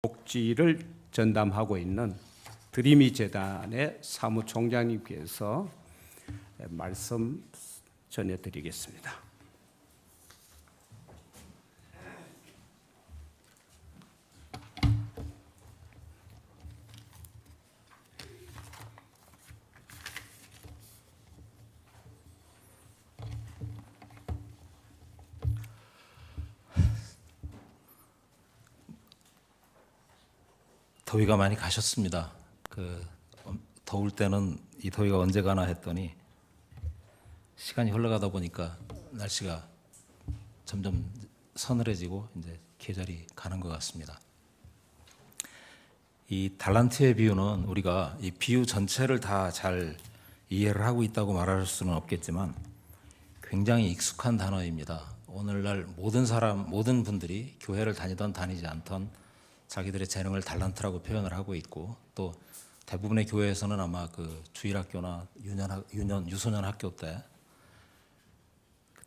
복지를 전담하고 있는 드림이 재단의 사무총장님께서 말씀 전해드리겠습니다. 더위가 많이 가셨습니다. 더울 때는 이 더위가 언제 가나 했더니 시간이 흘러가다 보니까 날씨가 점점 서늘해지고 이제 계절이 가는 것 같습니다. 이 달란트의 비유는 우리가 이 비유 전체를 다 잘 이해를 하고 있다고 말할 수는 없겠지만 굉장히 익숙한 단어입니다. 오늘날 모든 분들이 교회를 다니던 다니지 않던 자기들의 재능을 달란트라고 표현을 하고 있고, 또 대부분의 교회에서는 아마 그 주일학교나 유소년 학교 때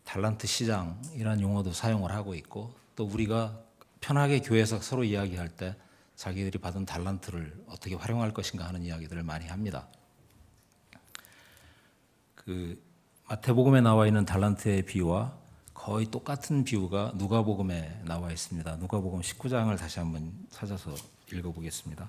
달란트 시장이라는 용어도 사용을 하고 있고, 또 우리가 편하게 교회에서 서로 이야기할 때 자기들이 받은 달란트를 어떻게 활용할 것인가 하는 이야기들을 많이 합니다. 마태복음에 나와 있는 달란트의 비유와 거의 똑같은 비유가 누가복음에 나와 있습니다. 누가복음 19장을 다시 한번 찾아서 읽어보겠습니다.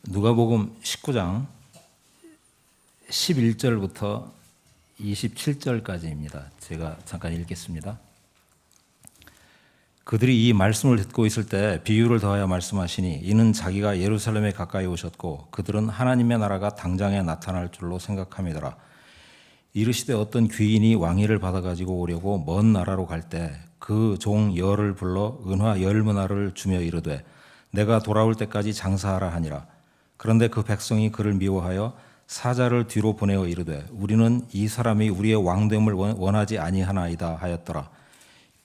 누가복음 19장 11절부터 27절까지입니다. 제가 잠깐 읽겠습니다. 그들이 이 말씀을 듣고 있을 때 비유를 더하여 말씀하시니, 이는 자기가 예루살렘에 가까이 오셨고 그들은 하나님의 나라가 당장에 나타날 줄로 생각함이더라. 이르시되 어떤 귀인이 왕위를 받아가지고 오려고 먼 나라로 갈 때 그 종 열을 불러 은화 10문화를 주며 이르되 내가 돌아올 때까지 장사하라 하니라. 그런데 그 백성이 그를 미워하여 사자를 뒤로 보내어 이르되 우리는 이 사람이 우리의 왕됨을 원하지 아니하나이다 하였더라.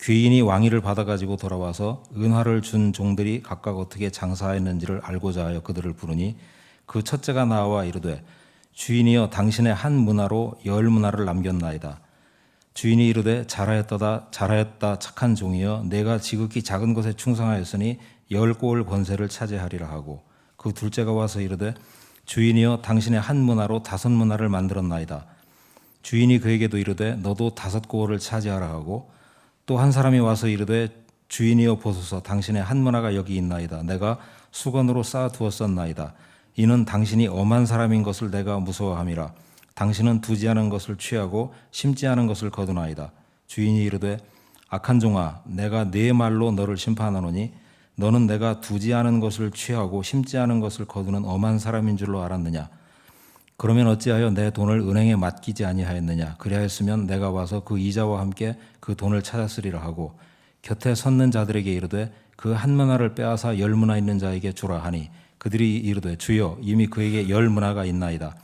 귀인이 왕위를 받아가지고 돌아와서 은화를 준 종들이 각각 어떻게 장사했는지를 알고자 하여 그들을 부르니, 그 첫째가 나와 이르되 주인이여 당신의 한 문화로 10문화를 남겼나이다. 주인이 이르되 잘하였다 착한 종이여, 내가 지극히 작은 것에 충성하였으니 10고을 번세를 차지하리라 하고, 그 둘째가 와서 이르되 주인이여 당신의 한 문화로 5문화를 만들었나이다. 주인이 그에게도 이르되 너도 5고을을 차지하라 하고, 또 한 사람이 와서 이르되 주인이여 보소서 당신의 한 문화가 여기 있나이다. 내가 수건으로 쌓아두었었나이다. 이는 당신이 엄한 사람인 것을 내가 무서워함이라. 당신은 두지 않은 것을 취하고 심지 않은 것을 거두나이다. 주인이 이르되 악한 종아, 내가 네 말로 너를 심판하노니 너는 내가 두지 않은 것을 취하고 심지 않은 것을 거두는 엄한 사람인 줄로 알았느냐? 그러면 어찌하여 내 돈을 은행에 맡기지 아니하였느냐? 그리하였으면 내가 와서 그 이자와 함께 그 돈을 찾았으리라 하고, 곁에 섰는 자들에게 이르되 그 한 문화를 빼앗아 10문화 있는 자에게 주라 하니, 그들이 이르되 주여 이미 그에게 10문화가 있나이다.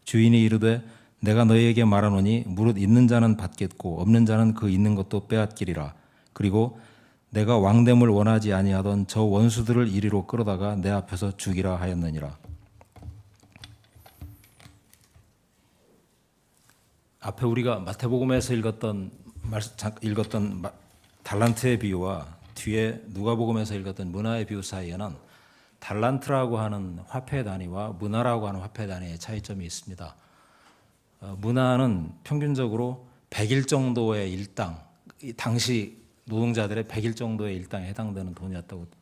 주인이 이르되 내가 너희에게 말하노니 무릇 있는 자는 받겠고 없는 자는 그 있는 것도 빼앗기리라. 그리고 내가 왕됨을 원하지 아니하던 저 원수들을 이리로 끌어다가 내 앞에서 죽이라 하였느니라. 앞에 우리가 마태복음에서 읽었던 달란트의 비유와 뒤에 누가복음에서 읽었던 문화의 비유 사이에는 달란트라고 하는 화폐 단위와 문화라고 하는 화폐 단위의 차이점이 있습니다. 문화는 평균적으로 100일 정도의 일당, 당시 노동자들의 100일 정도의 일당에 해당되는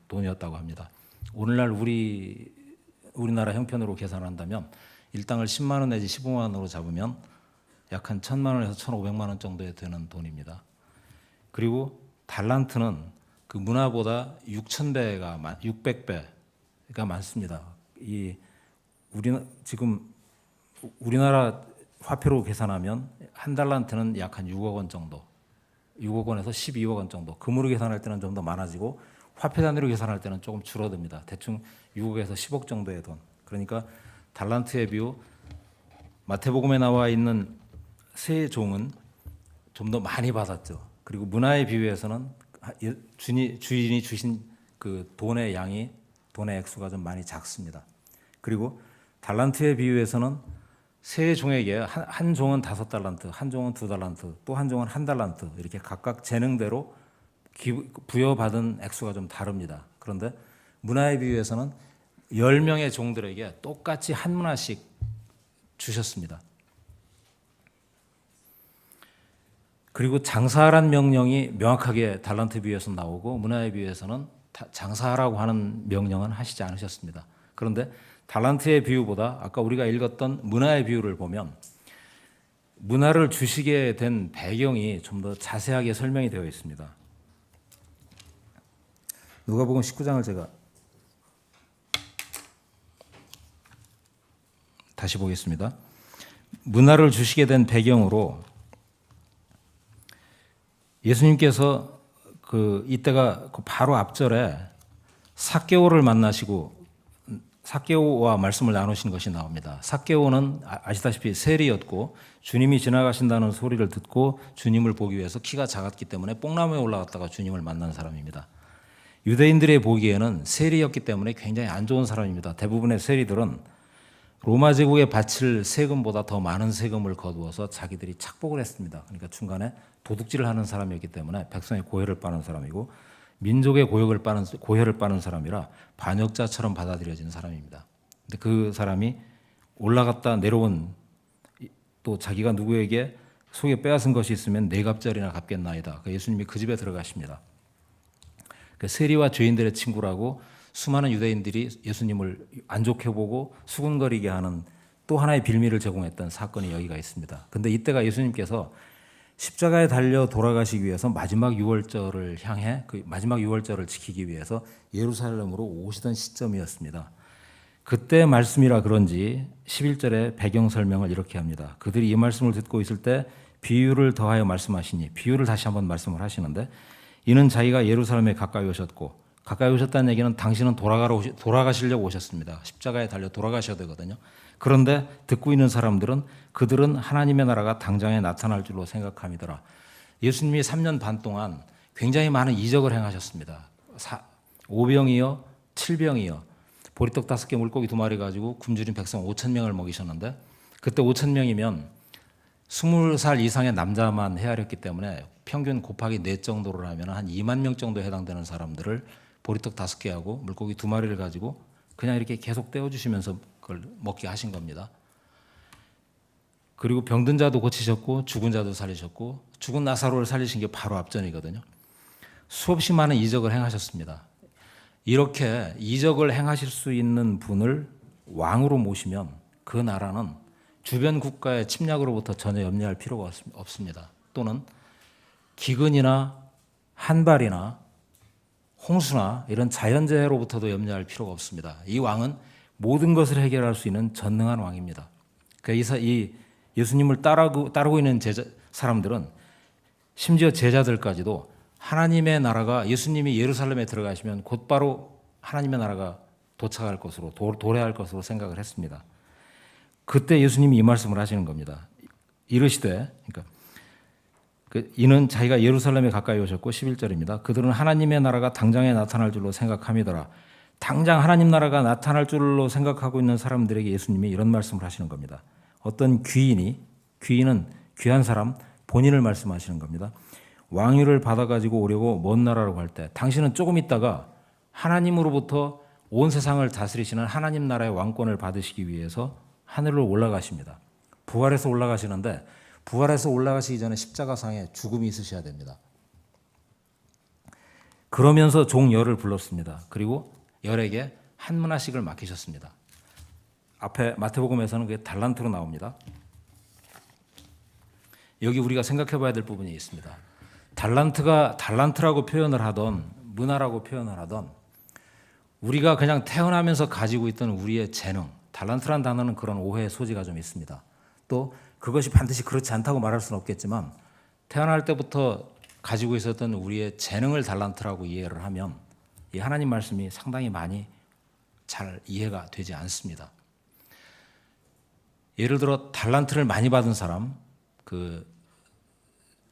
돈이었다고 합니다. 오늘날 우리나라 형편으로 계산한다면 일당을 10만 원 내지 15만 원으로 잡으면 약 한 1,000만 원에서 1,500만 원 정도에 되는 돈입니다. 그리고 달란트는 그 문화보다 600배가 많습니다. 지금 우리나라 화폐로 계산하면 한 달란트는 약 한 6억 원 정도, 6억 원에서 12억 원 정도. 금으로 계산할 때는 좀 더 많아지고 화폐 단위로 계산할 때는 조금 줄어듭니다. 대충 6억에서 10억 정도의 돈. 그러니까 달란트의 비유, 마태복음에 나와 있는 세 종은 좀 더 많이 받았죠. 그리고 문화의 비유에서는 주인이 주신 그 돈의 액수가 좀 많이 작습니다. 그리고 달란트의 비유에서는 세 종에게 한 종은 5달란트, 한 종은 2달란트, 또 한 종은 1달란트 이렇게 각각 재능대로 부여받은 액수가 좀 다릅니다. 그런데 문화에 비유해서는 10명의 종들에게 똑같이 한 문화씩 주셨습니다. 그리고 장사하란 명령이 명확하게 달란트 비유에서 나오고 문화에 비유에서는 장사하라고 하는 명령은 하시지 않으셨습니다. 그런데 달란트의 비유보다 아까 우리가 읽었던 문화의 비유를 보면 문화를 주시게 된 배경이 좀 더 자세하게 설명이 되어 있습니다. 누가복음 19장을 제가 다시 보겠습니다. 문화를 주시게 된 배경으로 예수님께서 이때가 바로 앞절에 삭개오를 만나시고 삭개오와 말씀을 나누신 것이 나옵니다. 삭개오는 아시다시피 세리였고 주님이 지나가신다는 소리를 듣고 주님을 보기 위해서 키가 작았기 때문에 뽕나무에 올라갔다가 주님을 만난 사람입니다. 유대인들의 보기에는 세리였기 때문에 굉장히 안 좋은 사람입니다. 대부분의 세리들은 로마 제국에 바칠 세금보다 더 많은 세금을 거두어서 자기들이 착복을 했습니다. 그러니까 중간에 도둑질을 하는 사람이었기 때문에 백성의 고혈을 빠는 사람이고 민족의 고혈을 빠는 사람이라 반역자처럼 받아들여진 사람입니다. 근데 그 사람이 올라갔다 내려온 또 자기가 누구에게 속에 빼앗은 것이 있으면 네 갑절이나 갚겠나이다. 예수님이 그 집에 들어가십니다. 세리와 죄인들의 친구라고 수많은 유대인들이 예수님을 안 좋게 보고 수군거리게 하는 또 하나의 빌미를 제공했던 사건이 여기가 있습니다. 근데 이때가 예수님께서 십자가에 달려 돌아가시기 위해서 마지막 유월절을 향해 그 마지막 유월절을 지키기 위해서 예루살렘으로 오시던 시점이었습니다. 그때 말씀이라 그런지 11절에 배경 설명을 이렇게 합니다. 그들이 이 말씀을 듣고 있을 때 비유를 더하여 말씀하시니, 비유를 다시 한번 말씀을 하시는데, 이는 자기가 예루살렘에 가까이 오셨고, 가까이 오셨다는 얘기는 당신은 돌아가시려고 오셨습니다. 십자가에 달려 돌아가셔야 되거든요. 그런데 듣고 있는 사람들은 그들은 하나님의 나라가 당장에 나타날 줄로 생각함이더라. 예수님이 3년 반 동안 굉장히 많은 이적을 행하셨습니다. 5병이요 7병이요 보리떡 5개 물고기 2마리 가지고 굶주린 백성 5,000명을 먹이셨는데, 그때 5,000명이면 20살 이상의 남자만 헤아렸기 때문에 평균 곱하기 4 정도를 하면 한 2만 명 정도에 해당되는 사람들을 보리떡 5개하고 물고기 2마리를 가지고 그냥 이렇게 계속 떼어주시면서 그걸 먹게 하신 겁니다. 그리고 병든 자도 고치셨고 죽은 자도 살리셨고, 죽은 나사로를 살리신 게 바로 앞전이거든요. 수없이 많은 이적을 행하셨습니다. 이렇게 이적을 행하실 수 있는 분을 왕으로 모시면 그 나라는 주변 국가의 침략으로부터 전혀 염려할 필요가 없습니다. 또는 기근이나 한발이나 홍수나 이런 자연재해로부터도 염려할 필요가 없습니다. 이 왕은 모든 것을 해결할 수 있는 전능한 왕입니다. 그러니까 이 예수님을 따르고 있는 사람들은, 심지어 제자들까지도 하나님의 나라가, 예수님이 예루살렘에 들어가시면 곧바로 하나님의 나라가 도착할 것으로, 도래할 것으로 생각을 했습니다. 그때 예수님이 이 말씀을 하시는 겁니다. 이르시되, 그러니까 이는 자기가 예루살렘에 가까이 오셨고, 11절입니다. 그들은 하나님의 나라가 당장에 나타날 줄로 생각함이더라. 당장 하나님 나라가 나타날 줄로 생각하고 있는 사람들에게 예수님이 이런 말씀을 하시는 겁니다. 어떤 귀인은 귀한 사람, 본인을 말씀하시는 겁니다. 왕위를 받아가지고 오려고 먼 나라로 갈 때 당신은 조금 있다가 하나님으로부터 온 세상을 다스리시는 하나님 나라의 왕권을 받으시기 위해서 하늘로 올라가십니다. 부활해서 올라가시는데, 부활해서 올라가시기 전에 십자가상에 죽음이 있으셔야 됩니다. 그러면서 종 열을 불렀습니다. 그리고 열에게 한 문화씩을 맡기셨습니다. 앞에 마태복음에서는 그게 달란트로 나옵니다. 여기 우리가 생각해 봐야 될 부분이 있습니다. 달란트라고 표현을 하던 문화라고 표현을 하던, 우리가 그냥 태어나면서 가지고 있던 우리의 재능, 달란트란 단어는 그런 오해의 소지가 좀 있습니다. 또 그것이 반드시 그렇지 않다고 말할 수는 없겠지만, 태어날 때부터 가지고 있었던 우리의 재능을 달란트라고 이해를 하면 이 하나님 말씀이 상당히 많이 잘 이해가 되지 않습니다. 예를 들어 달란트를 많이 받은 사람, 그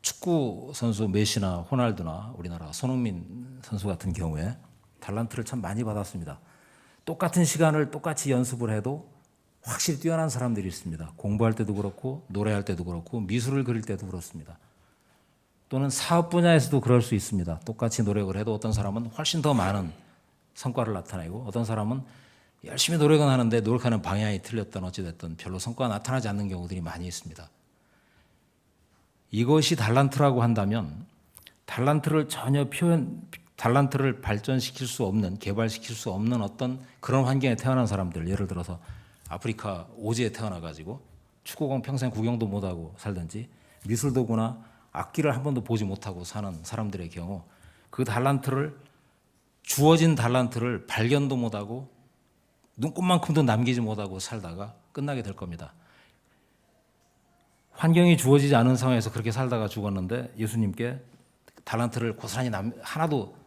축구 선수 메시나 호날두나 우리나라 손흥민 선수 같은 경우에 달란트를 참 많이 받았습니다. 똑같은 시간을 똑같이 연습을 해도 확실히 뛰어난 사람들이 있습니다. 공부할 때도 그렇고 노래할 때도 그렇고 미술을 그릴 때도 그렇습니다. 또는 사업 분야에서도 그럴 수 있습니다. 똑같이 노력을 해도 어떤 사람은 훨씬 더 많은 성과를 나타내고 어떤 사람은 열심히 노력은 하는데 노력하는 방향이 틀렸던 어찌됐든 별로 성과가 나타나지 않는 경우들이 많이 있습니다. 이것이 달란트라고 한다면 달란트를 발전시킬 수 없는, 개발시킬 수 없는 어떤 그런 환경에 태어난 사람들, 예를 들어서 아프리카 오지에 태어나가지고 축구공 평생 구경도 못하고 살든지 미술도구나 악기를 한 번도 보지 못하고 사는 사람들의 경우 그 주어진 달란트를 발견도 못하고 눈곱만큼도 남기지 못하고 살다가 끝나게 될 겁니다. 환경이 주어지지 않은 상황에서 그렇게 살다가 죽었는데 예수님께 달란트를 고스란히 하나도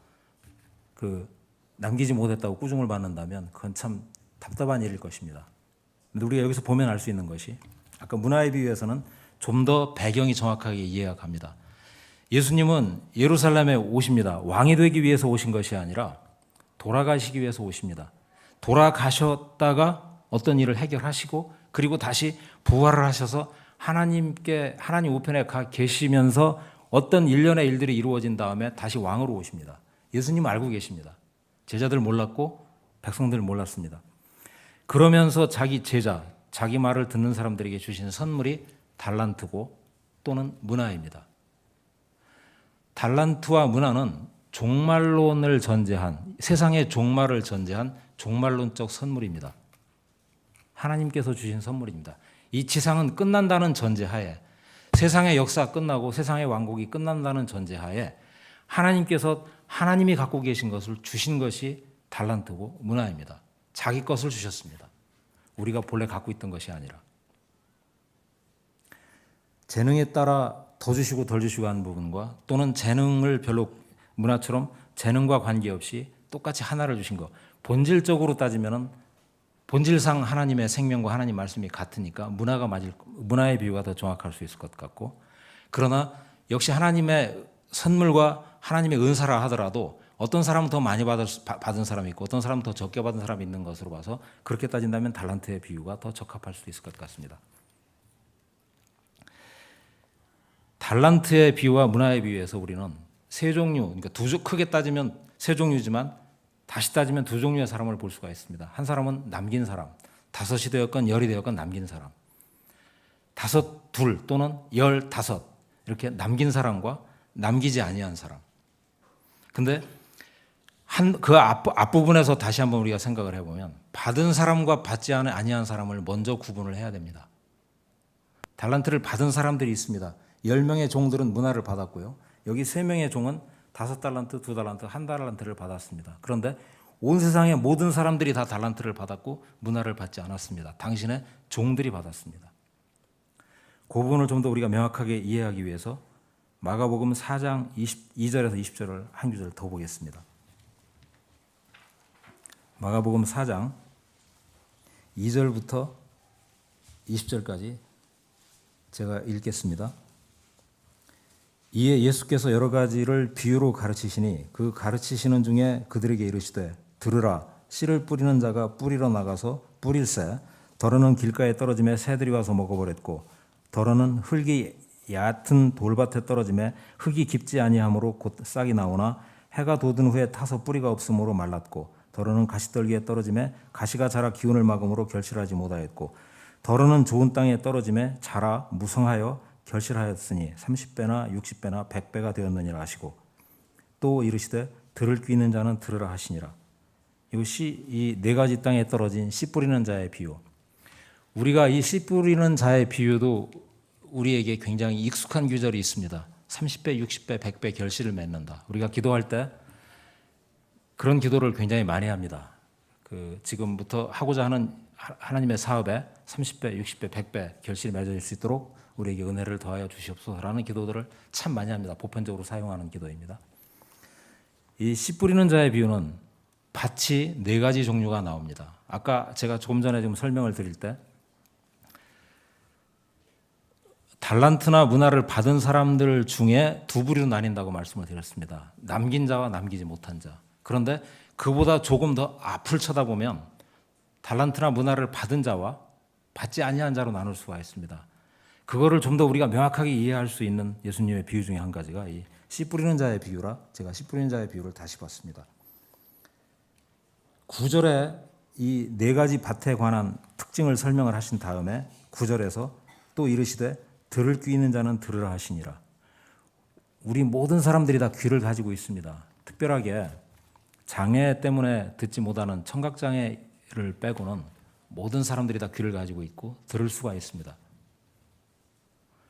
남기지 못했다고 꾸중을 받는다면 그건 참 답답한 일일 것입니다. 근데 우리가 여기서 보면 알 수 있는 것이 아까 문화의 비유에서는 좀 더 배경이 정확하게 이해가 갑니다. 예수님은 예루살렘에 오십니다. 왕이 되기 위해서 오신 것이 아니라 돌아가시기 위해서 오십니다. 돌아가셨다가 어떤 일을 해결하시고 그리고 다시 부활을 하셔서 하나님 우편에 가 계시면서 어떤 일련의 일들이 이루어진 다음에 다시 왕으로 오십니다. 예수님 알고 계십니다. 제자들 몰랐고 백성들 몰랐습니다. 그러면서 자기 제자, 자기 말을 듣는 사람들에게 주신 선물이 달란트고 또는 문화입니다. 달란트와 문화는 종말론을 전제한, 세상의 종말을 전제한 종말론적 선물입니다. 하나님께서 주신 선물입니다. 이 지상은 끝난다는 전제하에, 세상의 역사 끝나고 세상의 왕국이 끝난다는 전제하에 하나님께서 하나님이 갖고 계신 것을 주신 것이 달란트고 문화입니다. 자기 것을 주셨습니다. 우리가 본래 갖고 있던 것이 아니라. 재능에 따라 더 주시고 덜 주시고 하는 부분과 또는 재능을 별로 문화처럼 재능과 관계없이 똑같이 하나를 주신 것. 본질적으로 따지면은 본질상 하나님의 생명과 하나님 말씀이 같으니까 문화의 비유가 더 정확할 수 있을 것 같고, 그러나 역시 하나님의 선물과 하나님의 은사라 하더라도 어떤 사람은 더 많이 받은 사람이 있고 어떤 사람은 더 적게 받은 사람이 있는 것으로 봐서 그렇게 따진다면 달란트의 비유가 더 적합할 수도 있을 것 같습니다. 달란트의 비유와 문화의 비유에서 우리는 세 종류, 그러니까 크게 따지면 세 종류지만 다시 따지면 두 종류의 사람을 볼 수가 있습니다. 한 사람은 남긴 사람, 5이 되었건 10이 되었건 남긴 사람, 5, 2 또는 15 이렇게 남긴 사람과 남기지 아니한 사람. 근데 그 앞부분에서 다시 한번 우리가 생각을 해보면 받은 사람과 받지 아니한 사람을 먼저 구분을 해야 됩니다. 달란트를 받은 사람들이 있습니다. 10명의 종들은 문화를 받았고요. 여기 3명의 종은 5달란트, 2달란트, 1달란트를 받았습니다. 그런데 온 세상의 모든 사람들이 다 달란트를 받았고 문화를 받지 않았습니다. 당신의 종들이 받았습니다. 그 부분을 좀 더 우리가 명확하게 이해하기 위해서 마가복음 4장 22절에서 20절을 한 구절 더 보겠습니다. 마가복음 4장 2절부터 20절까지 제가 읽겠습니다. 이에 예수께서 여러 가지를 비유로 가르치시니 그 가르치시는 중에 그들에게 이르시되 들으라, 씨를 뿌리는 자가 뿌리러 나가서 뿌릴새 더러는 길가에 떨어짐에 새들이 와서 먹어버렸고 더러는 흙이 얕은 돌밭에 떨어짐에 흙이 깊지 아니하므로 곧 싹이 나오나 해가 돋은 후에 타서 뿌리가 없으므로 말랐고 더러는 가시떨기에 떨어짐에 가시가 자라 기운을 막음으로 결실하지 못하였고 더러는 좋은 땅에 떨어짐에 자라 무성하여 결실하였으니 30배나 60배나 100배가 되었느니라 하시고 또 이르시되 들을 귀 있는 자는 들으라 하시니라. 이것이 이 4가지 땅에 떨어진 씨 뿌리는 자의 비유. 우리가 이 씨 뿌리는 자의 비유도 우리에게 굉장히 익숙한 규절이 있습니다. 30배, 60배, 100배 결실을 맺는다. 우리가 기도할 때 그런 기도를 굉장히 많이 합니다. 지금부터 하고자 하는 하나님의 사업에 30배, 60배, 100배 결실이 맺어질 수 있도록 우리에게 은혜를 더하여 주시옵소서라는 기도들을 참 많이 합니다. 보편적으로 사용하는 기도입니다. 이 씨 뿌리는 자의 비유는 밭이 4가지 종류가 나옵니다. 아까 제가 조금 전에 좀 설명을 드릴 때 달란트나 문화를 받은 사람들 중에 2부류로 나뉜다고 말씀을 드렸습니다. 남긴 자와 남기지 못한 자. 그런데 그보다 조금 더 앞을 쳐다보면 달란트나 문화를 받은 자와 받지 아니한 자로 나눌 수가 있습니다. 그거를 좀 더 우리가 명확하게 이해할 수 있는 예수님의 비유 중에 한 가지가 이 씨 뿌리는 자의 비유라 제가 씨 뿌리는 자의 비유를 다시 봤습니다. 9절에 이 네 가지 밭에 관한 특징을 설명을 하신 다음에 9절에서 또 이르시되 들을 귀 있는 자는 들으라 하시니라. 우리 모든 사람들이 다 귀를 가지고 있습니다. 특별하게 장애 때문에 듣지 못하는 청각장애를 빼고는 모든 사람들이 다 귀를 가지고 있고 들을 수가 있습니다.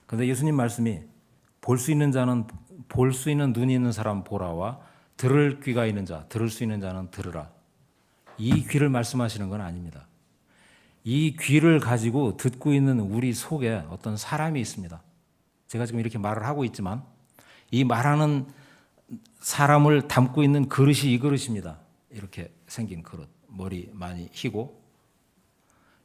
그런데 예수님 말씀이 볼 수 있는 자는 볼 수 있는 눈이 있는 사람 보라와 들을 귀가 있는 자 들을 수 있는 자는 들으라. 이 귀를 말씀하시는 건 아닙니다. 이 귀를 가지고 듣고 있는 우리 속에 어떤 사람이 있습니다. 제가 지금 이렇게 말을 하고 있지만 이 말하는 사람을 담고 있는 그릇이 이 그릇입니다. 이렇게 생긴 그릇, 머리 많이 희고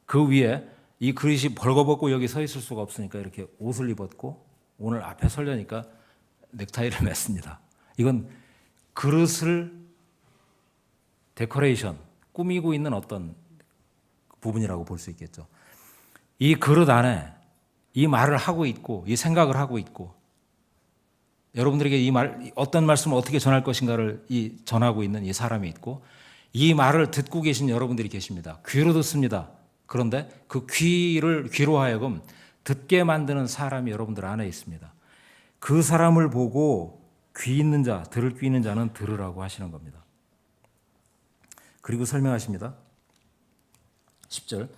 그 위에 이 그릇이 벌거벗고 여기 서 있을 수가 없으니까 이렇게 옷을 입었고 오늘 앞에 서려니까 넥타이를 맸습니다. 이건 그릇을 데코레이션, 꾸미고 있는 어떤 부분이라고 볼 수 있겠죠. 이 그릇 안에 이 말을 하고 있고 이 생각을 하고 있고 여러분들에게 이 말 어떤 말씀을 어떻게 전할 것인가를 전하고 있는 이 사람이 있고 이 말을 듣고 계신 여러분들이 계십니다. 귀로 듣습니다. 그런데 그 귀로 하여금 듣게 만드는 사람이 여러분들 안에 있습니다. 그 사람을 보고 귀 있는 자, 들을 귀 있는 자는 들으라고 하시는 겁니다. 그리고 설명하십니다. 10절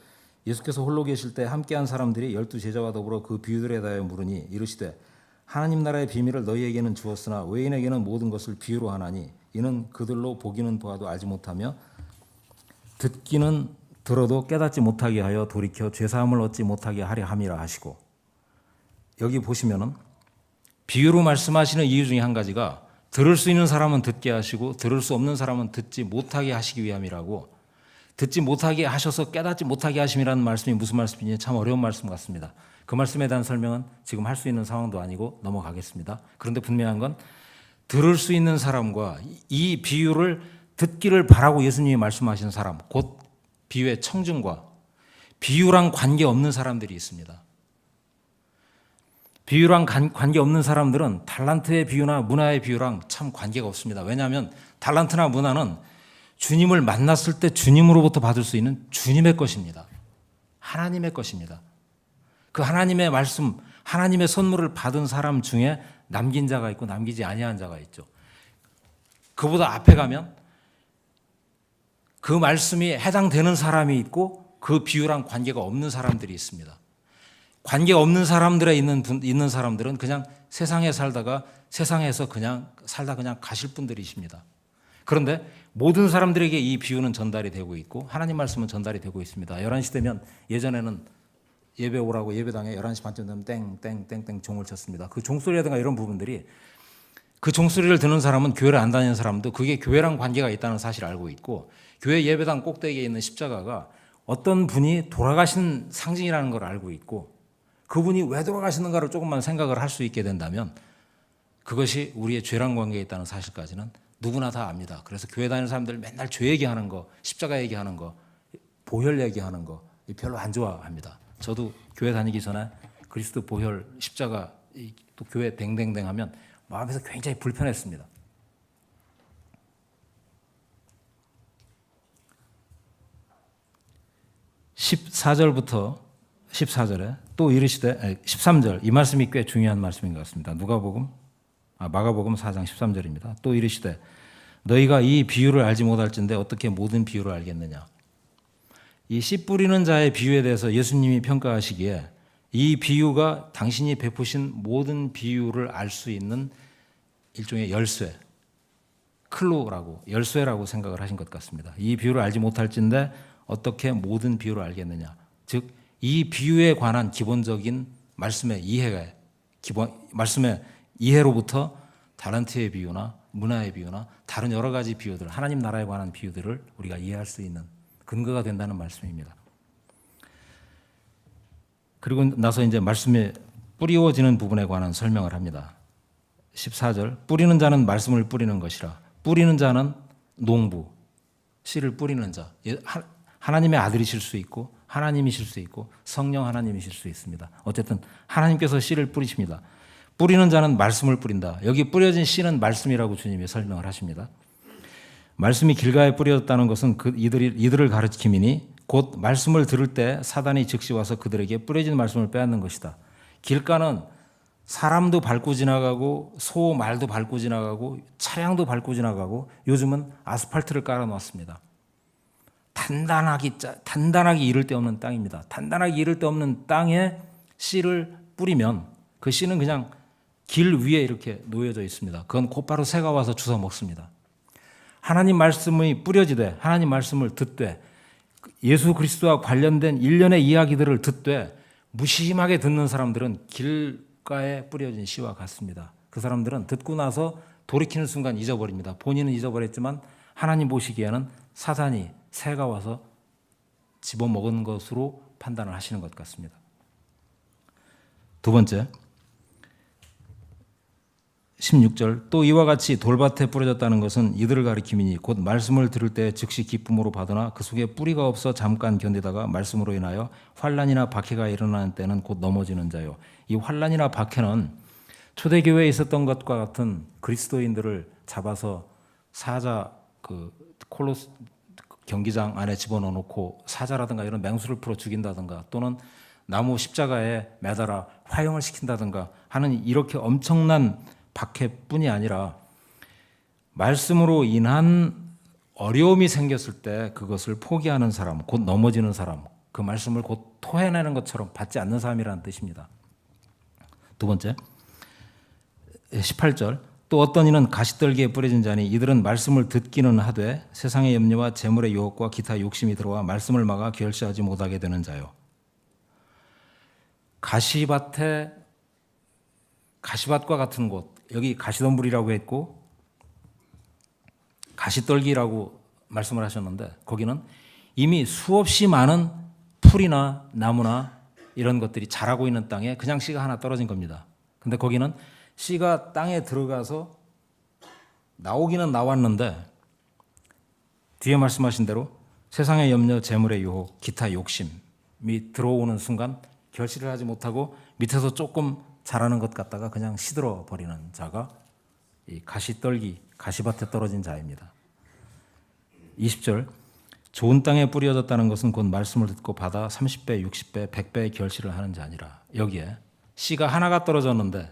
예수께서 홀로 계실 때 함께한 사람들이 12제자와 더불어 그 비유들에 대하여 물으니 이르시되 하나님 나라의 비밀을 너희에게는 주었으나 외인에게는 모든 것을 비유로 하나니 이는 그들로 보기는 보아도 알지 못하며 듣기는 들어도 깨닫지 못하게 하여 돌이켜 죄사함을 얻지 못하게 하려 함이라 하시고 여기 보시면은 비유로 말씀하시는 이유 중에 한 가지가 들을 수 있는 사람은 듣게 하시고 들을 수 없는 사람은 듣지 못하게 하시기 위함이라고 듣지 못하게 하셔서 깨닫지 못하게 하심이라는 말씀이 무슨 말씀인지 참 어려운 말씀 같습니다. 그 말씀에 대한 설명은 지금 할 수 있는 상황도 아니고 넘어가겠습니다. 그런데 분명한 건 들을 수 있는 사람과 이 비유를 듣기를 바라고 예수님이 말씀하신 사람, 곧 비유의 청중과 비유랑 관계없는 사람들이 있습니다. 비유랑 관계없는 사람들은 달란트의 비유나 문화의 비유랑 참 관계가 없습니다. 왜냐하면 달란트나 문화는 주님을 만났을 때 주님으로부터 받을 수 있는 주님의 것입니다. 하나님의 것입니다. 그 하나님의 말씀, 하나님의 선물을 받은 사람 중에 남긴 자가 있고 남기지 아니한 자가 있죠. 그보다 앞에 가면 그 말씀이 해당되는 사람이 있고 그 비유랑 관계가 없는 사람들이 있습니다. 관계 없는 사람들에 있는 사람들은 그냥 세상에 살다가 세상에서 그냥 살다 그냥 가실 분들이십니다. 그런데 모든 사람들에게 이 비유는 전달이 되고 있고 하나님 말씀은 전달이 되고 있습니다. 11시 되면 예전에는 예배 오라고 예배당에 11시 반쯤 되면 땡땡땡땡 종을 쳤습니다. 그 종소리라든가 이런 부분들이 그 종소리를 듣는 사람은 교회를 안 다니는 사람도 그게 교회랑 관계가 있다는 사실을 알고 있고 교회 예배당 꼭대기에 있는 십자가가 어떤 분이 돌아가신 상징이라는 걸 알고 있고 그분이 왜 돌아가시는가를 조금만 생각을 할 수 있게 된다면 그것이 우리의 죄랑 관계에 있다는 사실까지는 누구나 다 압니다. 그래서 교회 다니는 사람들 맨날 죄 얘기하는 거, 십자가 얘기하는 거, 보혈 얘기하는 거 별로 안 좋아합니다. 저도 교회 다니기 전에 그리스도 보혈 십자가 또 교회 댕댕댕 하면 마음에서 굉장히 불편했습니다. (14절부터) 14절에 또 이르시되 13절 이 말씀이 꽤 중요한 말씀인 것 같습니다. 마가복음 4장 13절입니다. 또 이르시되 너희가 이 비유를 알지 못할진대 어떻게 모든 비유를 알겠느냐. 이 씨 뿌리는 자의 비유에 대해서 예수님이 평가하시기에 이 비유가 당신이 베푸신 모든 비유를 알 수 있는 일종의 열쇠, 클로라고 열쇠라고 생각을 하신 것 같습니다. 이 비유를 알지 못할진대 어떻게 모든 비유를 알겠느냐. 즉 이 비유에 관한 기본적인 말씀의 말씀의 이해로부터 달란트의 비유나 문화의 비유나 다른 여러 가지 비유들, 하나님 나라에 관한 비유들을 우리가 이해할 수 있는 근거가 된다는 말씀입니다. 그리고 나서 이제 말씀에 뿌리워지는 부분에 관한 설명을 합니다. 14절 뿌리는 자는 말씀을 뿌리는 것이라. 뿌리는 자는 농부, 씨를 뿌리는 자. 하나님의 아들이실 수 있고 하나님이실 수 있고 성령 하나님이실 수 있습니다. 어쨌든 하나님께서 씨를 뿌리십니다. 뿌리는 자는 말씀을 뿌린다. 여기 뿌려진 씨는 말씀이라고 주님이 설명을 하십니다. 말씀이 길가에 뿌려졌다는 것은 이들을 가르치미니 곧 말씀을 들을 때 사단이 즉시 와서 그들에게 뿌려진 말씀을 빼앗는 것이다. 길가는 사람도 밟고 지나가고 소, 말도 밟고 지나가고 차량도 밟고 지나가고 요즘은 아스팔트를 깔아놨습니다. 단단하게 이를 데 없는 땅입니다. 단단하게 이를 데 없는 땅에 씨를 뿌리면 그 씨는 그냥 길 위에 이렇게 놓여져 있습니다. 그건 곧바로 새가 와서 주워 먹습니다. 하나님 말씀이 뿌려지되 하나님 말씀을 듣되 예수 그리스도와 관련된 일련의 이야기들을 듣되 무심하게 듣는 사람들은 길가에 뿌려진 씨와 같습니다. 그 사람들은 듣고 나서 돌이키는 순간 잊어버립니다. 본인은 잊어버렸지만 하나님 보시기에는 사단이 새가 와서 집어먹은 것으로 판단을 하시는 것 같습니다. 두 번째 16절 또 이와 같이 돌밭에 뿌려졌다는 것은 이들을 가리킴이니 곧 말씀을 들을 때 즉시 기쁨으로 받으나 그 속에 뿌리가 없어 잠깐 견디다가 말씀으로 인하여 환난이나 박해가 일어나는 때는 곧 넘어지는 자요. 이 환난이나 박해는 초대교회에 있었던 것과 같은 그리스도인들을 잡아서 사자 콜로스 경기장 안에 집어넣고 사자라든가 이런 맹수를 풀어 죽인다든가 또는 나무 십자가에 매달아 화형을 시킨다든가 하는 이렇게 엄청난 박해뿐이 아니라 말씀으로 인한 어려움이 생겼을 때 그것을 포기하는 사람, 곧 넘어지는 사람, 그 말씀을 곧 토해내는 것처럼 받지 않는 사람이라는 뜻입니다. 두 번째 18절 또 어떤 이는 가시떨기에 뿌려진 자니 이들은 말씀을 듣기는 하되 세상의 염려와 재물의 유혹과 기타 욕심이 들어와 말씀을 막아 결실하지 못하게 되는 자요. 가시밭과 같은 곳, 여기 가시덤불이라고 했고 가시떨기라고 말씀을 하셨는데 거기는 이미 수없이 많은 풀이나 나무나 이런 것들이 자라고 있는 땅에 그냥 씨가 하나 떨어진 겁니다. 근데 거기는 씨가 땅에 들어가서 나오기는 나왔는데 뒤에 말씀하신 대로 세상의 염려, 재물의 유혹, 기타 욕심이 들어오는 순간 결실을 하지 못하고 밑에서 조금 자라는 것 같다가 그냥 시들어 버리는 자가 이 가시떨기, 가시밭에 떨어진 자입니다. 20절 좋은 땅에 뿌려졌다는 것은 곧 말씀을 듣고 받아 30배, 60배, 100배의 결실을 하는 자니라. 여기에 씨가 하나가 떨어졌는데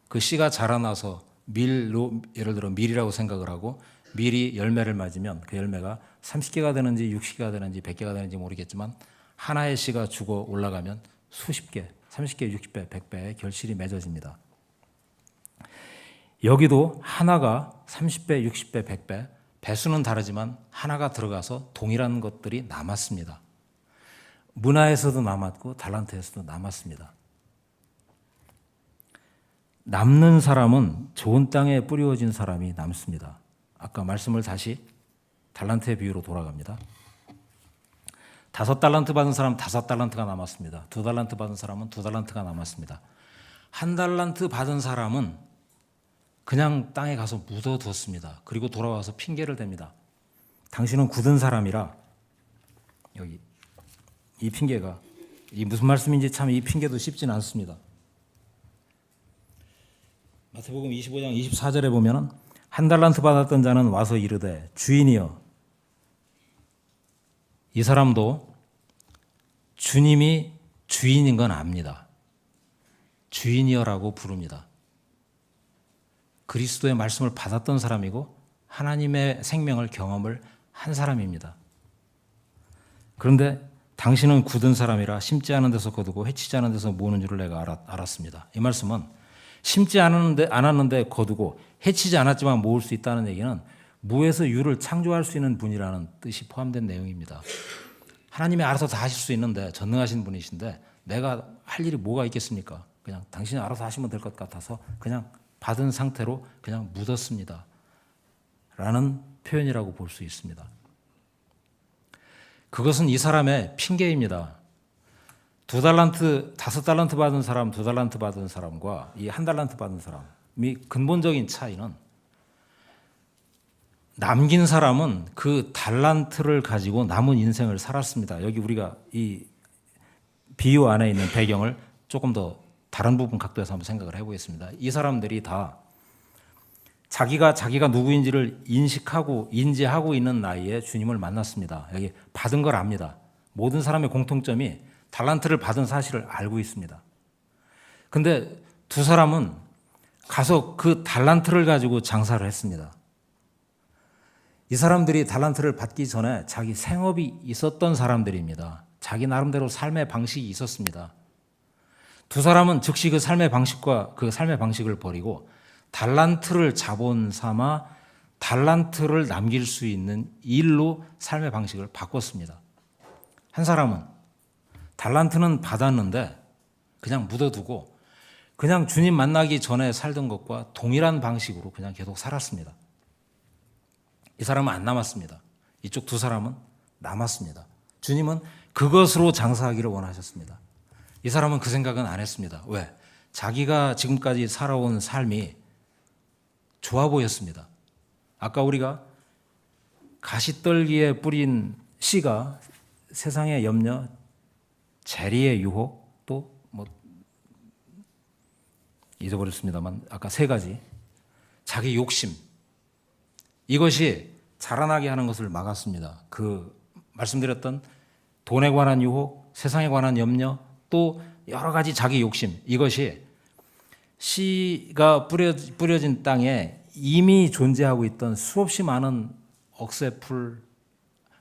그 씨가 자라나서 예를 들어 밀이라고 생각을 하고 밀이 열매를 맞으면 그 열매가 30개가 되는지 60개가 되는지 100개가 되는지 모르겠지만 하나의 씨가 죽어 올라가면 수십 개, 30개, 60배, 100배의 결실이 맺어집니다. 여기도 하나가 30배, 60배, 100배, 배수는 다르지만 하나가 들어가서 동일한 것들이 남았습니다. 문화에서도 남았고 달란트에서도 남았습니다. 남는 사람은 좋은 땅에 뿌려진 사람이 남습니다. 아까 말씀을 다시 달란트의 비유로 돌아갑니다. 5달란트 받은 사람 5달란트가 남았습니다. 2달란트 받은 사람은 2달란트가 남았습니다. 1달란트 받은 사람은 그냥 땅에 가서 묻어두었습니다. 그리고 돌아와서 핑계를 댑니다. 당신은 굳은 사람이라 여기 이 핑계가 이 무슨 말씀인지 참 이 핑계도 쉽지는 않습니다. 마태복음 25장 24절에 보면은 1달란트 받았던 자는 와서 이르되 주인이여 이 사람도 주님이 주인인 건 압니다. 주인이여라고 부릅니다. 그리스도의 말씀을 받았던 사람이고 하나님의 생명을 경험을 한 사람입니다. 그런데 당신은 굳은 사람이라 심지 않은 데서 거두고 해치지 않은 데서 모으는 줄을 내가 알았습니다. 이 말씀은 심지 않았는데 거두고 해치지 않았지만 모을 수 있다는 얘기는 무에서 유를 창조할 수 있는 분이라는 뜻이 포함된 내용입니다. 하나님이 알아서 다 하실 수 있는데 전능하신 분이신데 내가 할 일이 뭐가 있겠습니까? 그냥 당신이 알아서 하시면 될 것 같아서 그냥 받은 상태로 그냥 묻었습니다. 라는 표현이라고 볼 수 있습니다. 그것은 이 사람의 핑계입니다. 2달란트, 5달란트 받은 사람, 2달란트 받은 사람과 이 1달란트 받은 사람이 근본적인 차이는 남긴 사람은 그 달란트를 가지고 남은 인생을 살았습니다. 여기 우리가 이 비유 안에 있는 배경을 조금 더 다른 부분 각도에서 한번 생각을 해보겠습니다. 이 사람들이 다 자기가 누구인지를 인지하고 있는 나이에 주님을 만났습니다. 여기 받은 걸 압니다. 모든 사람의 공통점이 달란트를 받은 사실을 알고 있습니다. 근데 두 사람은 가서 그 달란트를 가지고 장사를 했습니다. 이 사람들이 달란트를 받기 전에 자기 생업이 있었던 사람들입니다. 자기 나름대로 삶의 방식이 있었습니다. 두 사람은 즉시 그 삶의 방식을 버리고 달란트를 자본 삼아 달란트를 남길 수 있는 일로 삶의 방식을 바꿨습니다. 한 사람은 달란트는 받았는데 그냥 묻어두고 그냥 주님 만나기 전에 살던 것과 동일한 방식으로 그냥 계속 살았습니다. 이 사람은 안 남았습니다. 이쪽 두 사람은 남았습니다. 주님은 그것으로 장사하기를 원하셨습니다. 이 사람은 그 생각은 안 했습니다. 왜? 자기가 지금까지 살아온 삶이 좋아 보였습니다. 아까 우리가 가시떨기에 뿌린 씨가 세상의 염려, 재리의 유혹, 또 잊어버렸습니다만 아까 세 가지, 자기 욕심, 이것이 자라나게 하는 것을 막았습니다. 그 말씀드렸던 돈에 관한 유혹, 세상에 관한 염려, 또 여러 가지 자기 욕심, 이것이 씨가 뿌려진 땅에 이미 존재하고 있던 수없이 많은 억새풀,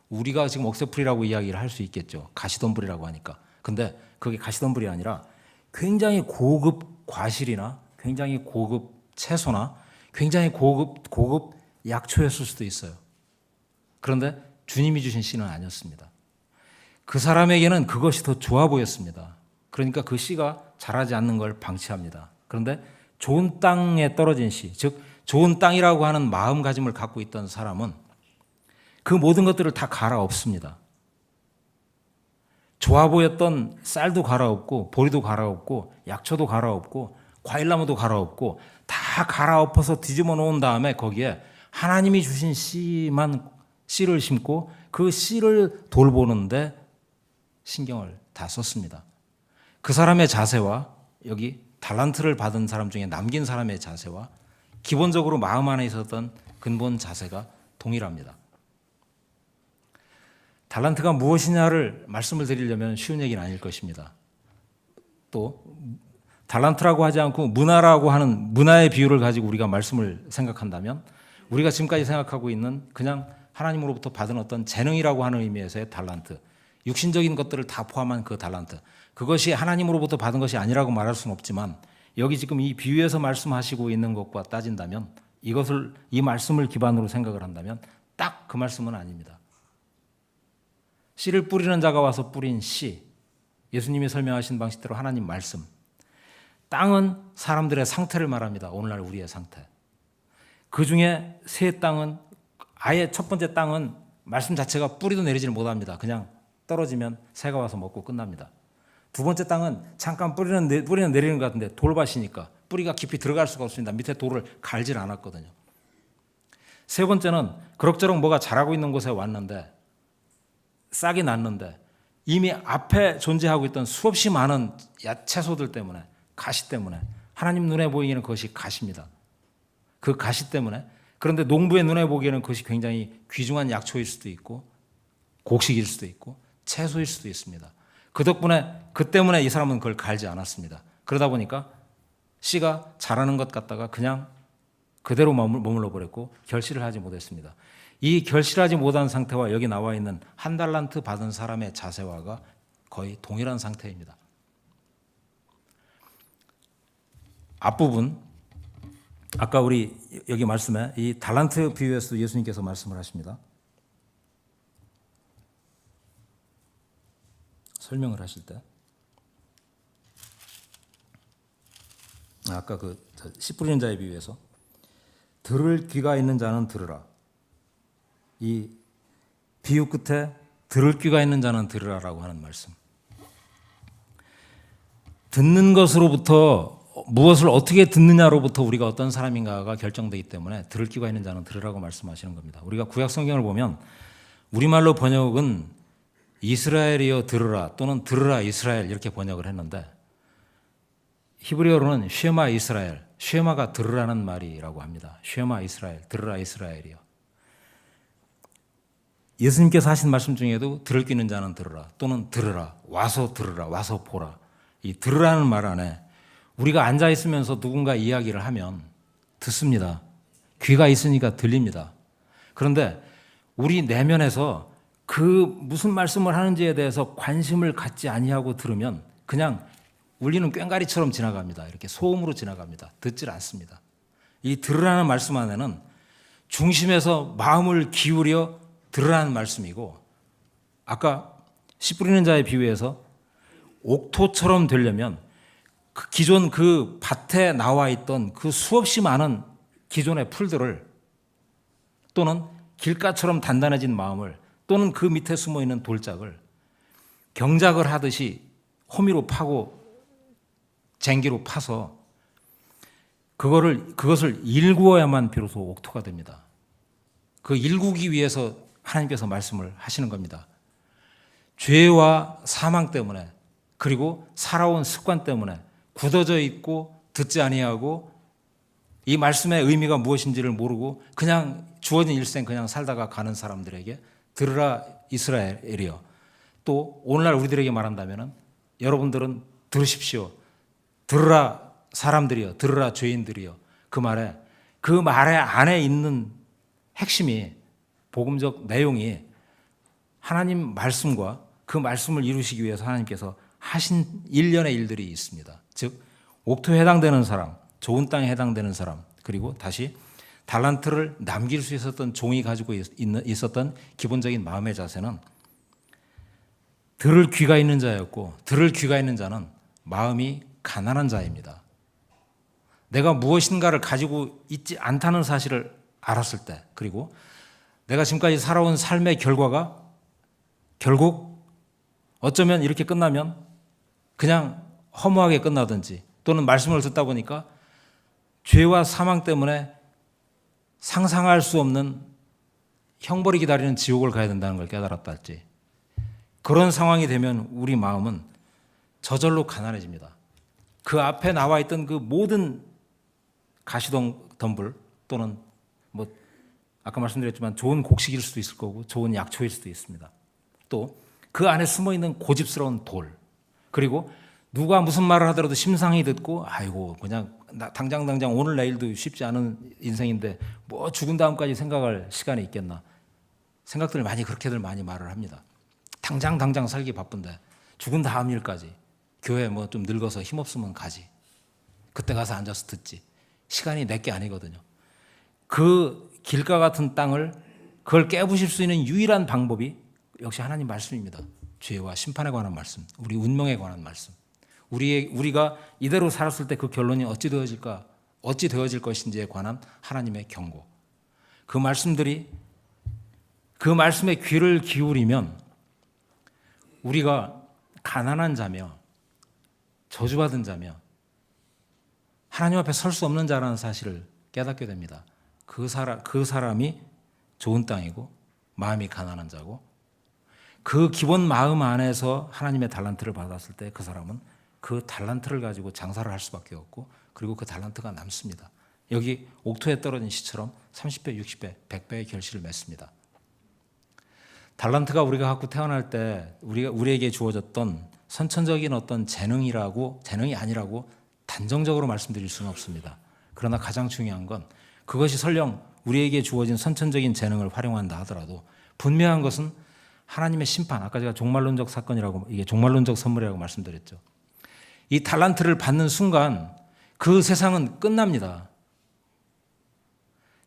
우리가 지금 억새풀이라고 이야기를 할 수 있겠죠. 가시덤불이라고 하니까. 근데 그게 가시덤불이 아니라 굉장히 고급 과실이나 굉장히 고급 채소나 굉장히 고급 약초였을 수도 있어요. 그런데 주님이 주신 씨는 아니었습니다. 그 사람에게는 그것이 더 좋아 보였습니다. 그러니까 그 씨가 자라지 않는 걸 방치합니다. 그런데 좋은 땅에 떨어진 씨, 즉 좋은 땅이라고 하는 마음가짐을 갖고 있던 사람은 그 모든 것들을 다 갈아엎습니다. 좋아 보였던 쌀도 갈아엎고 보리도 갈아엎고 약초도 갈아엎고 과일나무도 갈아엎고 다 갈아엎어서 뒤집어 놓은 다음에 거기에 하나님이 주신 씨를 심고 그 씨를 돌보는데 신경을 다 썼습니다. 그 사람의 자세와 여기 달란트를 받은 사람 중에 남긴 사람의 자세와 기본적으로 마음 안에 있었던 근본 자세가 동일합니다. 달란트가 무엇이냐를 말씀을 드리려면 쉬운 얘기는 아닐 것입니다. 또 달란트라고 하지 않고 문화라고 하는 문화의 비유를 가지고 우리가 말씀을 생각한다면 우리가 지금까지 생각하고 있는 그냥 하나님으로부터 받은 어떤 재능이라고 하는 의미에서의 달란트, 육신적인 것들을 다 포함한 그 달란트, 그것이 하나님으로부터 받은 것이 아니라고 말할 수는 없지만 여기 지금 이 비유에서 말씀하시고 있는 것과 따진다면 이 말씀을 기반으로 생각을 한다면 딱 그 말씀은 아닙니다. 씨를 뿌리는 자가 와서 뿌린 씨, 예수님이 설명하신 방식대로 하나님 말씀. 땅은 사람들의 상태를 말합니다. 오늘날 우리의 상태. 그 중에 세 땅은 아예 첫 번째 땅은 말씀 자체가 뿌리도 내리지를 못합니다. 그냥 떨어지면 새가 와서 먹고 끝납니다. 두 번째 땅은 잠깐 뿌리는 내리는 것 같은데 돌밭이니까 뿌리가 깊이 들어갈 수가 없습니다. 밑에 돌을 갈질 않았거든요. 세 번째는 그럭저럭 뭐가 자라고 있는 곳에 왔는데 싹이 났는데 이미 앞에 존재하고 있던 수없이 많은 채소들 때문에 가시 때문에 하나님 눈에 보이기에는 그것이 가시입니다. 그 가시 때문에 그런데 농부의 눈에 보기에는 그것이 굉장히 귀중한 약초일 수도 있고 곡식일 수도 있고 채소일 수도 있습니다. 그 때문에 이 사람은 그걸 갈지 않았습니다. 그러다 보니까 씨가 자라는 것 같다가 그냥 그대로 머물러 버렸고 결실을 하지 못했습니다. 이 결실하지 못한 상태와 여기 나와 있는 한 달란트 받은 사람의 자세와가 거의 동일한 상태입니다. 앞부분 아까 우리 여기 말씀에 이 달란트 비유에서도 예수님께서 말씀을 하십니다. 설명을 하실 때 아까 그 씨 뿌리는 자의 비유에서 들을 귀가 있는 자는 들으라. 이 비유 끝에 들을 귀가 있는 자는 들으라라고 하는 말씀. 듣는 것으로부터 무엇을 어떻게 듣느냐로부터 우리가 어떤 사람인가가 결정되기 때문에 들을 귀가 있는 자는 들으라고 말씀하시는 겁니다. 우리가 구약 성경을 보면 우리말로 번역은 이스라엘이여 들으라 또는 들으라 이스라엘 이렇게 번역을 했는데 히브리어로는 쉐마 이스라엘, 쉐마가 들으라는 말이라고 합니다. 쉐마 이스라엘, 들으라 이스라엘이요. 예수님께서 하신 말씀 중에도 들을 끼는 자는 들으라 또는 들으라, 와서 들으라, 와서 보라. 이 들으라는 말 안에 우리가 앉아 있으면서 누군가 이야기를 하면 듣습니다. 귀가 있으니까 들립니다. 그런데 우리 내면에서 그 무슨 말씀을 하는지에 대해서 관심을 갖지 아니하고 들으면 그냥 울리는 꽹가리처럼 지나갑니다. 이렇게 소음으로 지나갑니다. 듣질 않습니다. 이 들으라는 말씀 안에는 중심에서 마음을 기울여 들으라는 말씀이고, 아까 씨 뿌리는 자의 비유에서 옥토처럼 되려면 그 기존 그 밭에 나와 있던 그 수없이 많은 기존의 풀들을 또는 길가처럼 단단해진 마음을 또는 그 밑에 숨어 있는 돌짝을 경작을 하듯이 호미로 파고 쟁기로 파서 그것을 일구어야만 비로소 옥토가 됩니다. 그 일구기 위해서 하나님께서 말씀을 하시는 겁니다. 죄와 사망 때문에 그리고 살아온 습관 때문에 굳어져 있고 듣지 아니하고 이 말씀의 의미가 무엇인지를 모르고 그냥 주어진 일생 그냥 살다가 가는 사람들에게 들으라 이스라엘이여. 또 오늘날 우리들에게 말한다면 여러분들은 들으십시오. 들으라 사람들이여, 들으라 죄인들이여. 그 말에 안에 있는 핵심이 복음적 내용이 하나님 말씀과 그 말씀을 이루시기 위해서 하나님께서 하신 일련의 일들이 있습니다. 즉 옥토에 해당되는 사람, 좋은 땅에 해당되는 사람, 그리고 다시 달란트를 남길 수 있었던 종이 가지고 있었던 기본적인 마음의 자세는 들을 귀가 있는 자였고, 들을 귀가 있는 자는 마음이 가난한 자입니다. 내가 무엇인가를 가지고 있지 않다는 사실을 알았을 때, 그리고 내가 지금까지 살아온 삶의 결과가 결국 어쩌면 이렇게 끝나면 그냥 허무하게 끝나든지, 또는 말씀을 듣다 보니까 죄와 사망 때문에 상상할 수 없는 형벌이 기다리는 지옥을 가야 된다는 걸 깨달았다 할지, 그런 상황이 되면 우리 마음은 저절로 가난해집니다. 그 앞에 나와 있던 그 모든 가시덤불 또는 뭐 아까 말씀드렸지만 좋은 곡식일 수도 있을 거고 좋은 약초일 수도 있습니다. 또 그 안에 숨어 있는 고집스러운 돌, 그리고 누가 무슨 말을 하더라도 심상히 듣고 아이고 그냥 당장 오늘 내일도 쉽지 않은 인생인데 뭐 죽은 다음까지 생각할 시간이 있겠나, 생각들을 그렇게들 많이 말을 합니다. 당장 살기 바쁜데 죽은 다음 일까지 교회 뭐 좀 늙어서 힘없으면 가지, 그때 가서 앉아서 듣지, 시간이 내게 아니거든요. 그 길가 같은 땅을 그걸 깨부실 수 있는 유일한 방법이 역시 하나님 말씀입니다. 죄와 심판에 관한 말씀, 우리 운명에 관한 말씀, 우리가 이대로 살았을 때 그 결론이 어찌 되어질 것인지에 관한 하나님의 경고, 그 말씀들이, 그 말씀에 귀를 기울이면 우리가 가난한 자며 저주받은 자며 하나님 앞에 설 수 없는 자라는 사실을 깨닫게 됩니다. 그 사람이 좋은 땅이고 마음이 가난한 자고, 그 기본 마음 안에서 하나님의 달란트를 받았을 때 그 사람은 그 달란트를 가지고 장사를 할 수밖에 없고, 그리고 그 달란트가 남습니다. 여기 옥토에 떨어진 시처럼 30배, 60배, 100배의 결실을 맺습니다. 달란트가 우리가 갖고 태어날 때 우리에게 주어졌던 선천적인 어떤 재능이 아니라고 단정적으로 말씀드릴 수는 없습니다. 그러나 가장 중요한 건 그것이 설령 우리에게 주어진 선천적인 재능을 활용한다 하더라도 분명한 것은 하나님의 심판, 아까 제가 종말론적 사건이라고, 이게 종말론적 선물이라고 말씀드렸죠. 이 달란트를 받는 순간 그 세상은 끝납니다.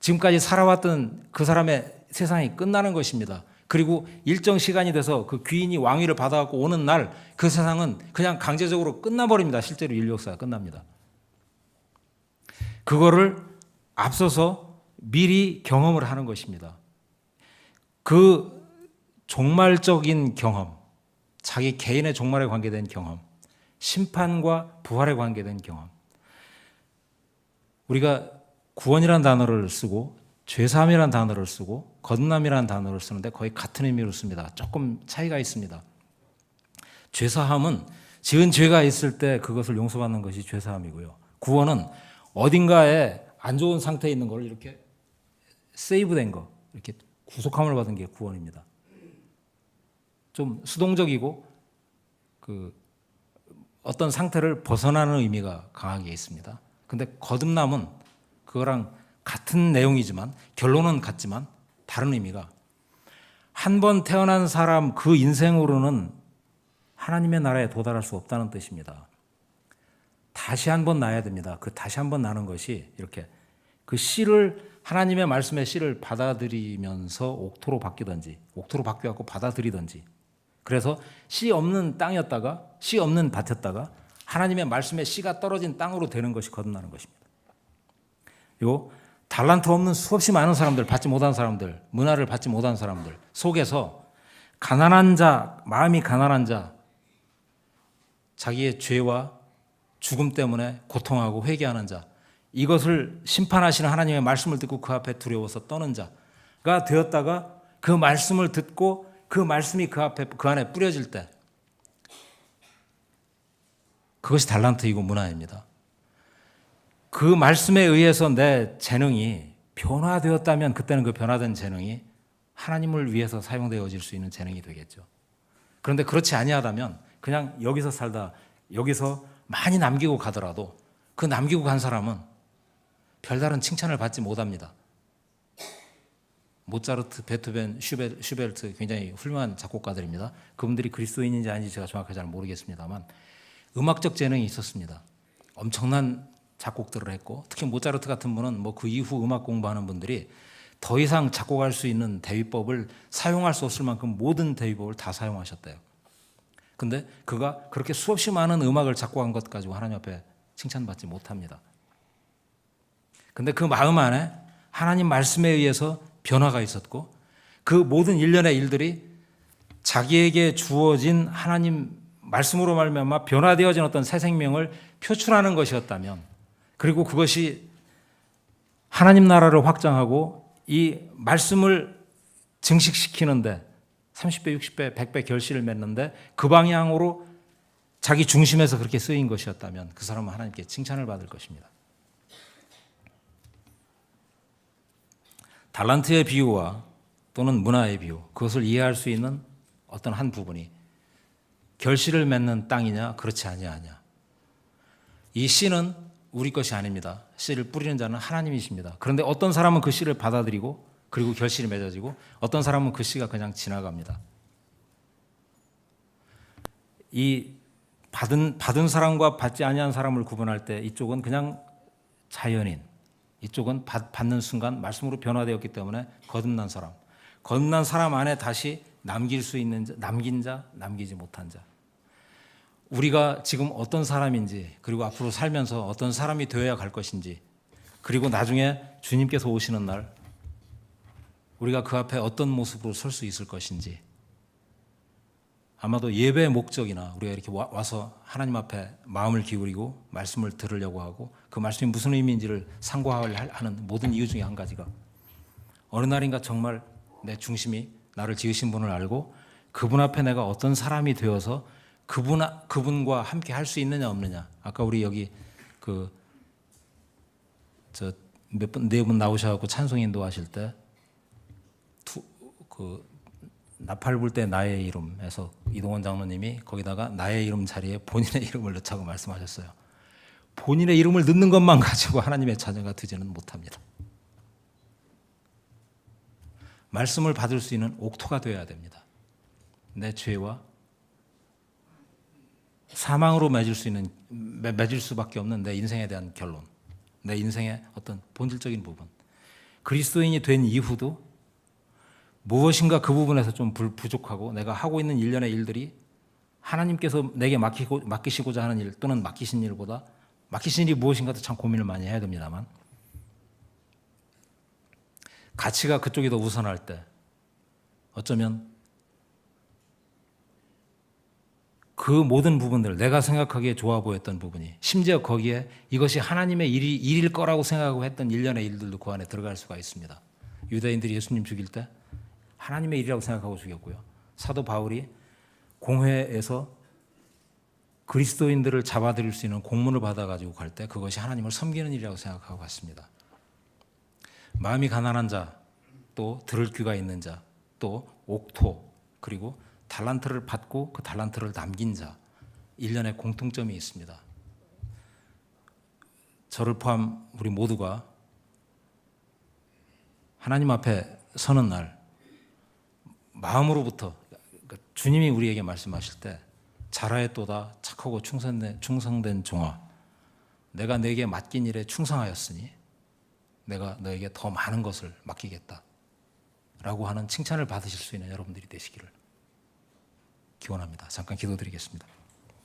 지금까지 살아왔던 그 사람의 세상이 끝나는 것입니다. 그리고 일정 시간이 돼서 그 귀인이 왕위를 받아갖고 오는 날 그 세상은 그냥 강제적으로 끝나버립니다. 실제로 인류 역사가 끝납니다. 그거를 앞서서 미리 경험을 하는 것입니다. 그 종말적인 경험, 자기 개인의 종말에 관계된 경험, 심판과 부활에 관계된 경험. 우리가 구원이라는 단어를 쓰고 죄사함이라는 단어를 쓰고 거듭남이라는 단어를 쓰는데 거의 같은 의미로 씁니다. 조금 차이가 있습니다. 죄사함은 지은 죄가 있을 때 그것을 용서받는 것이 죄사함이고요. 구원은 어딘가에 안 좋은 상태에 있는 걸 이렇게 세이브된 거, 이렇게 구속함을 받은 게 구원입니다. 좀 수동적이고 어떤 상태를 벗어나는 의미가 강하게 있습니다. 근데 거듭남은 그거랑 같은 내용이지만 결론은 같지만 다른 의미가, 한 번 태어난 사람 그 인생으로는 하나님의 나라에 도달할 수 없다는 뜻입니다. 다시 한 번 나야 됩니다. 그 다시 한 번 나는 것이 이렇게 그 씨를, 하나님의 말씀의 씨를 받아들이면서 옥토로 바뀌든지, 옥토로 바뀌어갖고 받아들이든지, 그래서 씨 없는 땅이었다가 씨 없는 밭이었다가 하나님의 말씀의 씨가 떨어진 땅으로 되는 것이 거듭나는 것입니다. 요 달란트 없는 수없이 많은 사람들, 받지 못한 사람들, 문화를 받지 못한 사람들 속에서 가난한 자, 마음이 가난한 자, 자기의 죄와 죽음 때문에 고통하고 회개하는 자, 이것을 심판하시는 하나님의 말씀을 듣고 그 앞에 두려워서 떠는 자가 되었다가 그 말씀을 듣고 그 말씀이 그 안에 뿌려질 때, 그것이 달란트이고 문화입니다. 그 말씀에 의해서 내 재능이 변화되었다면 그때는 그 변화된 재능이 하나님을 위해서 사용되어질 수 있는 재능이 되겠죠. 그런데 그렇지 아니하다면 그냥 여기서 살다 여기서 많이 남기고 가더라도 그 남기고 간 사람은 별다른 칭찬을 받지 못합니다. 모차르트, 베토벤, 슈베르트 굉장히 훌륭한 작곡가들입니다. 그분들이 그리스도인인지 아닌지 제가 정확하게 잘 모르겠습니다만 음악적 재능이 있었습니다. 엄청난 작곡들을 했고, 특히 모차르트 같은 분은 뭐 그 이후 음악 공부하는 분들이 더 이상 작곡할 수 있는 대위법을 사용할 수 없을 만큼 모든 대위법을 다 사용하셨대요. 근데 그가 그렇게 수없이 많은 음악을 작곡한 것 가지고 하나님 앞에 칭찬받지 못합니다. 근데 그 마음 안에 하나님 말씀에 의해서 변화가 있었고, 그 모든 일련의 일들이 자기에게 주어진 하나님 말씀으로 말미암아 변화되어진 어떤 새 생명을 표출하는 것이었다면, 그리고 그것이 하나님 나라를 확장하고 이 말씀을 증식시키는데 30배, 60배, 100배 결실을 맺는데 그 방향으로 자기 중심에서 그렇게 쓰인 것이었다면 그 사람은 하나님께 칭찬을 받을 것입니다. 달란트의 비유와 또는 문화의 비유, 그것을 이해할 수 있는 어떤 한 부분이 결실을 맺는 땅이냐 그렇지 아니하냐. 이 씨는 우리 것이 아닙니다. 씨를 뿌리는 자는 하나님이십니다. 그런데 어떤 사람은 그 씨를 받아들이고 그리고 결실이 맺어지고, 어떤 사람은 그 씨가 그냥 지나갑니다. 이 받은 사람과 받지 아니한 사람을 구분할 때 이쪽은 그냥 자연인, 이쪽은 받는 순간 말씀으로 변화되었기 때문에 거듭난 사람, 거듭난 사람 안에 다시 남길 수 있는 자, 남긴 자, 남기지 못한 자. 우리가 지금 어떤 사람인지, 그리고 앞으로 살면서 어떤 사람이 되어야 갈 것인지, 그리고 나중에 주님께서 오시는 날 우리가 그 앞에 어떤 모습으로 설 수 있을 것인지, 아마도 예배의 목적이나 우리가 이렇게 와서 하나님 앞에 마음을 기울이고 말씀을 들으려고 하고 그 말씀이 무슨 의미인지를 상고하는 모든 이유 중에 한 가지가, 어느 날인가 정말 내 중심이 나를 지으신 분을 알고 그분 앞에 내가 어떤 사람이 되어서 그분과 함께 할 수 있느냐 없느냐. 아까 우리 여기 네 분 나오셔갖고 찬송 인도하실 때 나팔 불 때 나의 이름에서 이동원 장로님이 거기다가 나의 이름 자리에 본인의 이름을 넣자고 말씀하셨어요. 본인의 이름을 넣는 것만 가지고 하나님의 자녀가 되지는 못합니다. 말씀을 받을 수 있는 옥토가 되어야 됩니다. 내 죄와 사망으로 맺을 수밖에 없는 내 인생에 대한 결론, 내 인생의 어떤 본질적인 부분, 그리스도인이 된 이후도 무엇인가 그 부분에서 좀 부족하고 내가 하고 있는 일련의 일들이 하나님께서 내게 맡기시고자 하는 일 또는 맡기신 일보다 맡기신 일이 무엇인가도 참 고민을 많이 해야 됩니다만, 가치가 그쪽이 더 우선할 때 어쩌면 그 모든 부분들, 내가 생각하기에 좋아 보였던 부분이, 심지어 거기에 이것이 하나님의 일일 거라고 생각하고 했던 일련의 일들도 그 안에 들어갈 수가 있습니다. 유대인들이 예수님 죽일 때 하나님의 일이라고 생각하고 죽였고요. 사도 바울이 공회에서 그리스도인들을 잡아들일 수 있는 공문을 받아가지고 갈 때 그것이 하나님을 섬기는 일이라고 생각하고 갔습니다. 마음이 가난한 자, 또 들을 귀가 있는 자, 또 옥토, 그리고 달란트를 받고 그 달란트를 남긴 자, 일련의 공통점이 있습니다. 저를 포함 우리 모두가 하나님 앞에 서는 날 마음으로부터 주님이 우리에게 말씀하실 때 잘하였도다 착하고 충성된 종아, 내가 너에게 맡긴 일에 충성하였으니 내가 너에게 더 많은 것을 맡기겠다 라고 하는 칭찬을 받으실 수 있는 여러분들이 되시기를 기원합니다. 잠깐 기도드리겠습니다.